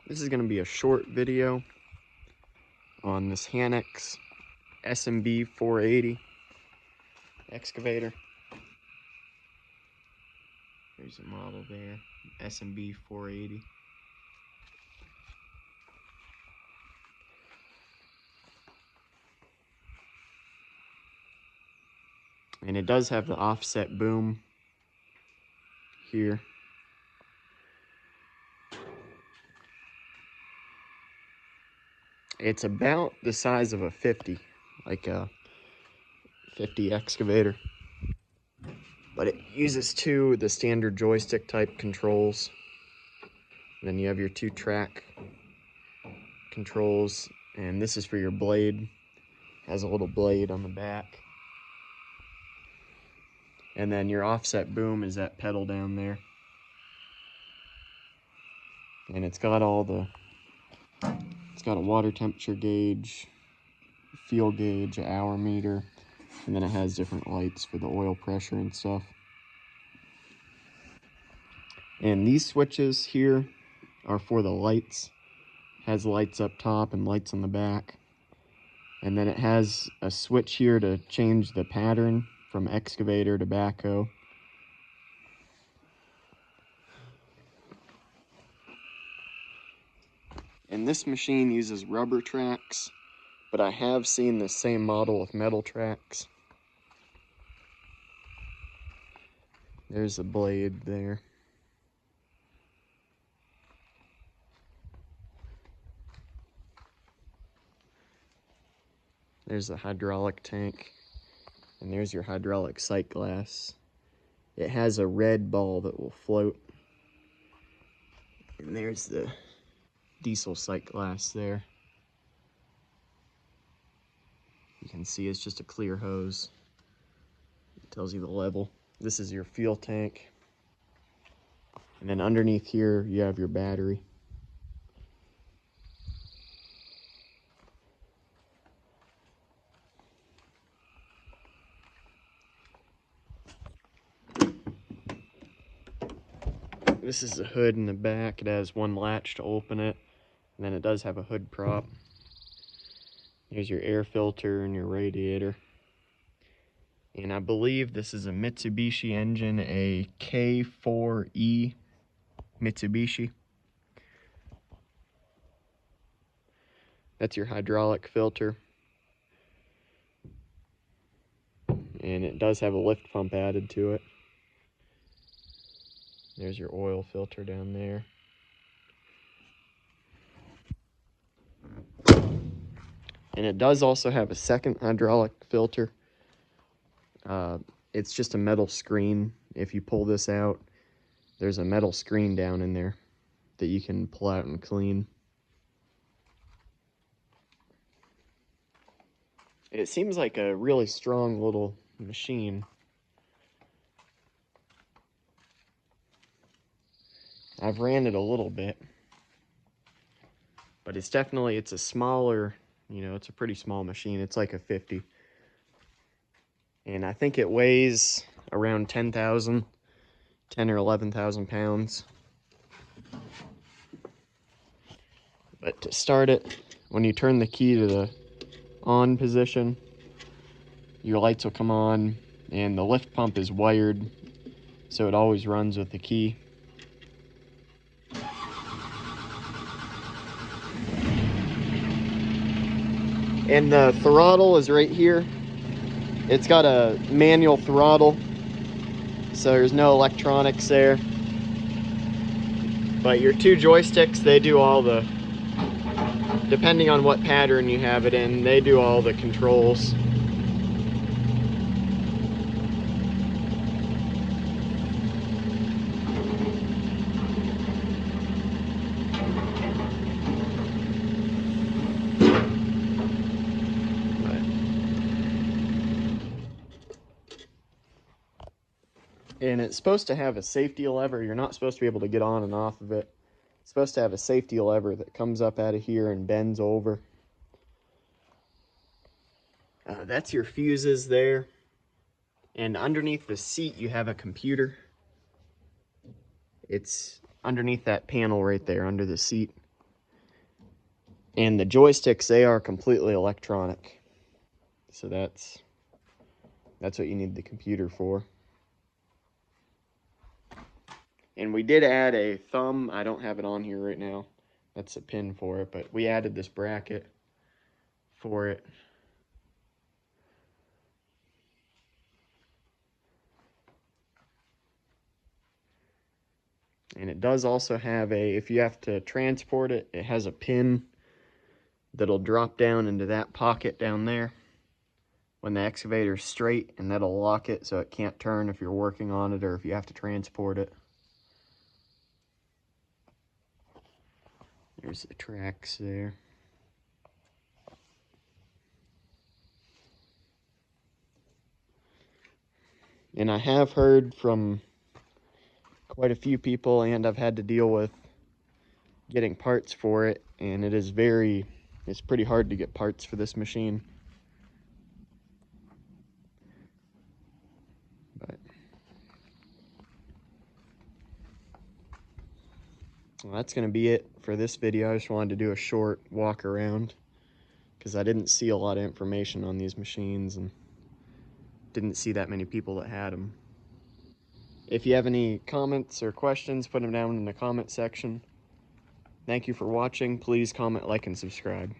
This is going to be a short video on this Hanix SMB 480 excavator. There's a model there, SMB 480. And it does have the offset boom here. It's about the size of a 50, like a 50 excavator. But it uses the standard joystick type controls. And then you have your 2 track controls, and this is for your blade. Has a little blade on the back. And then your offset boom is that pedal down there. And it's got a water temperature gauge, fuel gauge, hour meter, and then it has different lights for the oil pressure and stuff. And these switches here are for the lights. It has lights up top and lights on the back. And then it has a switch here to change the pattern from excavator to backhoe. And this machine uses rubber tracks, but I have seen the same model with metal tracks. There's a blade there. There's the hydraulic tank, and there's your hydraulic sight glass. It has a red ball that will float. And there's the diesel sight glass there. You can see it's just a clear hose. It tells you the level. This is your fuel tank. And then underneath here, you have your battery. This is the hood in the back. It has one latch to open it. And then it does have a hood prop. Here's your air filter and your radiator. And I believe this is a Mitsubishi engine, a K4E Mitsubishi. That's your hydraulic filter. And it does have a lift pump added to it. There's your oil filter down there. And it does also have a second hydraulic filter. It's just a metal screen. If you pull this out, there's a metal screen down in there that you can pull out and clean. It seems like a really strong little machine. I've ran it a little bit, but it's a smaller, it's a pretty small machine. It's like a 50. And I think it weighs around 10 or 11,000 pounds. But to start it, when you turn the key to the on position, your lights will come on, and the lift pump is wired, so it always runs with the key. And the throttle is right here. It's got a manual throttle, so there's no electronics there. But your 2 joysticks, they do all the, depending on what pattern you have it in, they do all the controls. And it's supposed to have a safety lever. You're not supposed to be able to get on and off of it. It's supposed to have a safety lever that comes up out of here and bends over. That's your fuses there. And underneath the seat, you have a computer. It's underneath that panel right there, under the seat. And the joysticks, they are completely electronic. So that's what you need the computer for. And we did add a thumb. I don't have it on here right now. That's a pin for it, but we added this bracket for it. And it does also have if you have to transport it, it has a pin that'll drop down into that pocket down there when the excavator's straight, and that'll lock it so it can't turn if you're working on it or if you have to transport it. There's the tracks there. And I have heard from quite a few people, and I've had to deal with getting parts for it, and it's pretty hard to get parts for this machine. But well, that's going to be it for this video. I just wanted to do a short walk around because I didn't see a lot of information on these machines and didn't see that many people that had them. If you have any comments or questions, put them down in the comment section. Thank you for watching. Please comment, like, and subscribe.